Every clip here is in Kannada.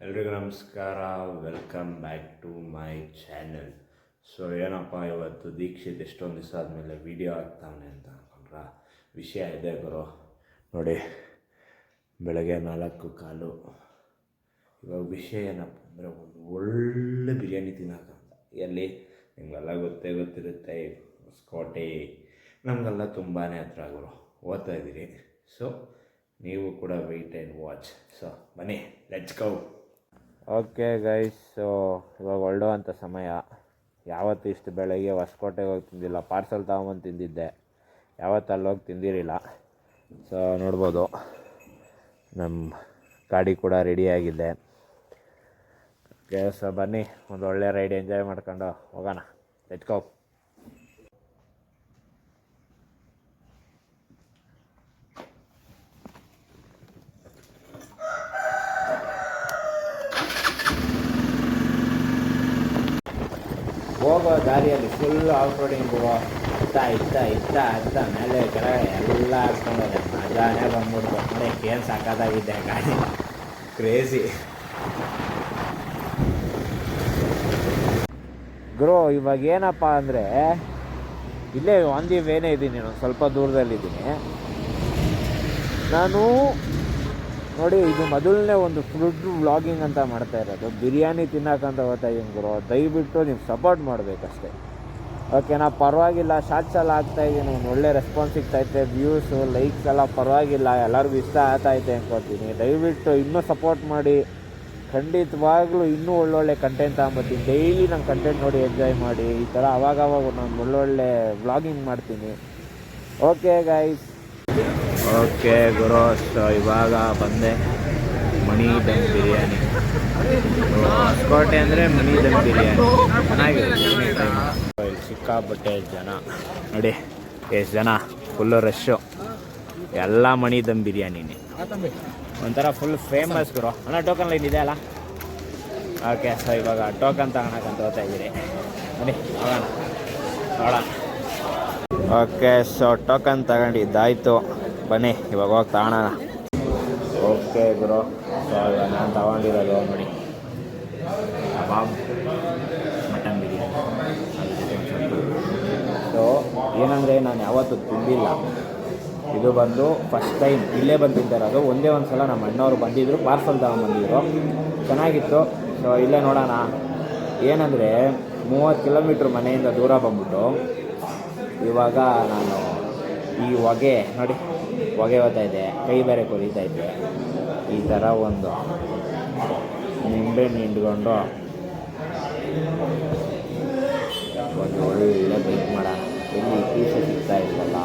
ಎಲ್ರಿಗೂ ನಮಸ್ಕಾರ, welcome back to my channel. So ಏನಪ್ಪ, ಇವತ್ತು ದೀಕ್ಷಿತ್ ಎಷ್ಟೊಂದು ದಿವಸ ಆದಮೇಲೆ ವಿಡಿಯೋ ಆಗ್ತಾವನೆ ಅಂತ ಅಂದ್ಕೊಂಡ್ರ. ವಿಷಯ ಇದೆ ಗುರು. ನೋಡಿ, ಬೆಳಗ್ಗೆ 4:15. ಇವಾಗ ವಿಷಯ ಏನಪ್ಪ ಅಂದರೆ, ಒಂದು ಒಳ್ಳೆ ಬಿರಿಯಾನಿ ತಿನ್ನೋಕ್ಕಂತ. ಎಲ್ಲಿ ನಿಮಗೆಲ್ಲ ಗೊತ್ತಿರುತ್ತೆ, ಹೊಸಕೋಟೆ ನಮಗೆಲ್ಲ ತುಂಬಾ ಹತ್ರ ಗುರು. ಓದ್ತಾ ಇದ್ದೀರಿ. ಸೊ ನೀವು ಕೂಡ ವೆಯ್ಟ್ ಆ್ಯಂಡ್ ವಾಚ್. ಸೊ ಬನ್ನಿ, let's go. Okay guys, so ಇವಾಗ ಹೊರಡುವಂಥ ಸಮಯ. ಯಾವತ್ತೂ ಇಷ್ಟು ಬೆಳಗ್ಗೆ ಹೊಸಕೋಟೆಗೆ ಹೋಗಿ ತಿಂದಿಲ್ಲ. ಪಾರ್ಸಲ್ ತೊಗೊಂಬಂದು ತಿಂದಿದ್ದೆ, ಯಾವತ್ತು ಅಲ್ಲೋಗಿ ತಿಂದಿರಿಲ್ಲ. ಸೊ ನೋಡ್ಬೋದು, ನಮ್ಮ ಗಾಡಿ ಕೂಡ ರೆಡಿಯಾಗಿದೆ. ಓಕೆ, ಸೊ ಬನ್ನಿ, ಒಂದು ಒಳ್ಳೆ ರೈಡ್ ಎಂಜಾಯ್ ಮಾಡ್ಕೊಂಡು ಹೋಗೋಣ. Let's go. ಹೋಗೋ ದಾರಿಯಲ್ಲಿ ಫುಲ್ ಆಫ್ ರೋಡಿಂಗ್ ಇತ್ತ ಮೇಲೆ ಕೆಳಗೆ ಎಲ್ಲ ಹಾಕ್ಕೊಂಡೋದೆ. ಮಜಾನೇ ಬಂದ್ಬಿಡ್ತು. ನೋಡಿ, ಏನು ಸಾಕಾಗಿದ್ದೆ ಗಾಡಿ, ಕ್ರೇಜಿ ಗುರು. ಇವಾಗ ಏನಪ್ಪ ಅಂದರೆ, ಇಲ್ಲೇ ಆನ್ ದಿ ವೇನೇ ಇದ್ದೀನಿ, ನಾನು ಸ್ವಲ್ಪ ದೂರದಲ್ಲಿದ್ದೀನಿ. ನಾನು ನೋಡಿ, ಇದು ಮೊದಲನೇ ಒಂದು ಫುಡ್ ವ್ಲಾಗಿಂಗ್ ಅಂತ ಮಾಡ್ತಾ ಇರೋದು. ಬಿರಿಯಾನಿ ತಿನ್ನೋಕ್ಕಂತ ಹೋಗ್ತಾ ಇದ್ದೀನಿ ಗುರು. ದಯವಿಟ್ಟು ನೀವು ಸಪೋರ್ಟ್ ಮಾಡಬೇಕಷ್ಟೇ, ಓಕೆನಾ? ಪರವಾಗಿಲ್ಲ, ಶಾರ್ಟ್ಸ್ ಎಲ್ಲ ಹಾಕ್ತಾಯಿದ್ದೀನಿ, ಒಂದು ಒಳ್ಳೆ ರೆಸ್ಪಾನ್ಸ್ ಸಿಗ್ತೈತೆ. ವ್ಯೂಸು, ಲೈಕ್ಸ್ ಎಲ್ಲ ಪರವಾಗಿಲ್ಲ, ಎಲ್ಲರಿಗೂ ಇಷ್ಟ ಆಗ್ತೈತೆ ಅಂದ್ಕೊಳ್ತೀನಿ. ದಯವಿಟ್ಟು ಇನ್ನೂ ಸಪೋರ್ಟ್ ಮಾಡಿ. ಖಂಡಿತವಾಗ್ಲೂ ಇನ್ನೂ ಒಳ್ಳೊಳ್ಳೆ ಕಂಟೆಂಟ್ ತಗೊಂಬರ್ತೀನಿ. ಡೈಲಿ ನನ್ನ ಕಂಟೆಂಟ್ ನೋಡಿ ಎಂಜಾಯ್ ಮಾಡಿ. ಈ ಥರ ಅವಾಗವಾಗ ನಾನು ಒಳ್ಳೊಳ್ಳೆ ವ್ಲಾಗಿಂಗ್ ಮಾಡ್ತೀನಿ. Okay guys. ಓಕೆ ಗುರು, ಸೊ ಇವಾಗ ಬಂದೆ ಮಣಿ ದಮ್ ಬಿರಿಯಾನಿ. ಹೊಸಕೋಟೆ ಅಂದರೆ ಮಣಿ ದಮ್ ಬಿರಿಯಾನಿ ಚೆನ್ನಾಗಿದೆ. ಇಲ್ಲಿ ಸಿಕ್ಕಾಪಟ್ಟೆ ಜನ ನೋಡಿ, ಎಷ್ಟು ಜನ, ಫುಲ್ಲು ರಶ್ಶು. ಎಲ್ಲ ಮಣಿ ದಮ್ ಬಿರಿಯಾನಿನೇ ಒಂಥರ ಫುಲ್ ಫೇಮಸ್ ಗುರು. ಅಣ್ಣ, ಟೋಕನ್ ಲೈನ್ ಇದೆ ಅಲ್ಲ? ಓಕೆ, ಸೊ ಇವಾಗ ಟೋಕನ್ ತಗೊಳಕ್ಕಂತ ಹೋಗ್ತಾ ಇದ್ದೀರಿ. ಬನ್ನಿ ಹೋಗೋಣ, ನೋಡೋಣ. ಓಕೆ, ಸೊ ಟೋಕನ್ ತಗೊಂಡಿದ್ದಾಯಿತು. ಬನ್ನಿ ಇವಾಗ ಹೋಗಿ ತಗೋಣ. ಓಕೆ ಗುರು, ಸೊ ಇವಾಗ ನಾನು ತಗೊಂಡಿರೋದು ನೋಡಿ, ಕಬಾಬ್ ಮಟನ್ ಬಿರಿಯಾನಿ. ಸೊ ಏನಂದರೆ, ನಾನು ಯಾವತ್ತೂ ತಿಂದಿಲ್ಲ. ಇದು ಬಂದು ಫಸ್ಟ್ ಟೈಮ್ ಇಲ್ಲೇ ಬಂದು ತಿಂತಿರೋದು. ಒಂದೇ ಒಂದು ಸಲ ನಮ್ಮ ಅಣ್ಣವರು ಬಂದಿದ್ದರು, ಪಾರ್ಸಲ್ ತಗೊಂಬಂದಿದ್ರು, ಚೆನ್ನಾಗಿತ್ತು. ಸೊ ಇಲ್ಲೇ ನೋಡೋಣ. ಏನಂದರೆ 30 ಕಿಲೋಮೀಟ್ರ್ ಮನೆಯಿಂದ ದೂರ ಬಂದ್ಬಿಟ್ಟು ಇವಾಗ ನಾನು ಈ ಹೊಗೆ ನೋಡಿ, ಹೊಗೆ ಹೋಗ್ತಾಯಿದೆ, ಕೈ ಬೇರೆ ಕೊರಿತೈತೆ. ಈ ಥರ ಒಂದು ನಿಂಬೆಹಣ್ಣು ಹಿಂಡ್ಕೊಂಡು ಒಂದು ಒಳ್ಳೆ ಬೈಕ್ ಮಾಡೋಣ. ಎಲ್ಲಿ ಪೀಸ್ ಸಿಗ್ತಾ ಇಲ್ವಲ್ಲ,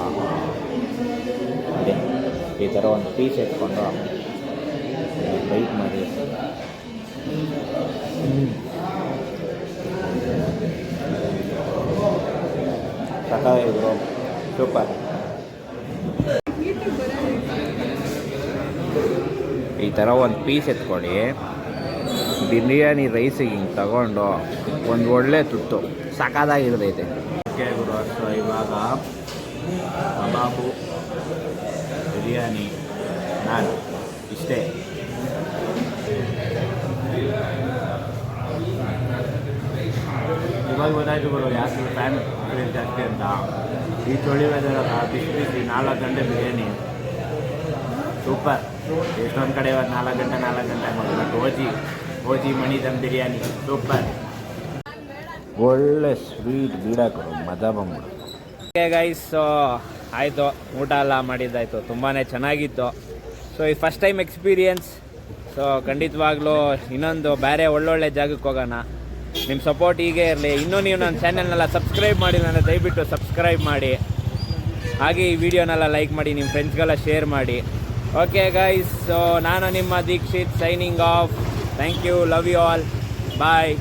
ಅದೇ ಈ ಥರ ಒಂದು ಪೀಸ್ ಎತ್ಕೊಂಡು ಬೈಕ್ ಮಾಡಿ ಸಾಕಾಗಿದ್ರು. ಸೂಪರ್. ಈ ಥರ ಒಂದು ಪೀಸ್ ಎತ್ಕೊಳ್ಳಿ, ಬಿರಿಯಾನಿ ರೈಸಿಗೆ ಹಿಂಗೆ ತಗೊಂಡು ಒಂದು ಒಳ್ಳೆ ತುತ್ತು ಸಾಕಾಗಿರ್ತೈತೆ. ಓಕೆ ಗುರು, ಸೊ ಇವಾಗ ಕಬಾಬು, ಬಿರಿಯಾನಿ, ನಾನ್ ಇಷ್ಟೇ. ಇವಾಗ ಗೊತ್ತಾಯ್ತು ಗುರು ಯಾಕೆ ಫ್ಯಾನ್ ಜಾಸ್ತಿ ಅಂತ. ಈ ಚಳಿ ವೆದರಲ್ಲ, ಬಿಸಿ 4 ಗಂಟೆ ಬಿರಿಯಾನಿ ಸೂಪರ್. ಎಷ್ಟೊಂದು ಕಡೆ ಇವತ್ತು 4 ಗಂಟೆ ಮಾಡಿ ಓಜಿ ಮಣಿ ದಮ್ ಬಿರಿಯಾನಿ ಸೂಪರ್. ಒಳ್ಳೆ ಸ್ವೀಟ್ ಬೀಡಾಕು ಮಜಾ ಬಂದ್ಬಿಡು. ಓಕೆ ಗೈಸ್, ಸೊ ಆಯಿತು, ಊಟ ಎಲ್ಲ ಮಾಡಿದ್ದಾಯಿತು, ತುಂಬಾ ಚೆನ್ನಾಗಿತ್ತು. ಸೊ ಈ ಫಸ್ಟ್ ಟೈಮ್ ಎಕ್ಸ್ಪೀರಿಯನ್ಸ್. ಸೊ ಖಂಡಿತವಾಗ್ಲೂ ಇನ್ನೊಂದು ಬೇರೆ ಒಳ್ಳೊಳ್ಳೆ ಜಾಗಕ್ಕೆ ಹೋಗೋಣ. ನಿಮ್ಮ ಸಪೋರ್ಟ್ ಹೀಗೆ ಇರಲಿ. ಇನ್ನೂ ನೀವು ನನ್ನ ಚಾನಲ್ನೆಲ್ಲ ಸಬ್ಸ್ಕ್ರೈಬ್ ಮಾಡಿಲ್ಲ ಅಂದರೆ ದಯವಿಟ್ಟು ಸಬ್ಸ್ಕ್ರೈಬ್ ಮಾಡಿ. ಹಾಗೆ ಈ ವಿಡಿಯೋನೆಲ್ಲ ಲೈಕ್ ಮಾಡಿ, ನಿಮ್ಮ ಫ್ರೆಂಡ್ಸ್ಗೆಲ್ಲ ಶೇರ್ ಮಾಡಿ. ಓಕೆ ಗೈಸ್, ಸೊ ನಾನು ನಿಮ್ಮ Dikshit signing off. Thank you, love you all, bye.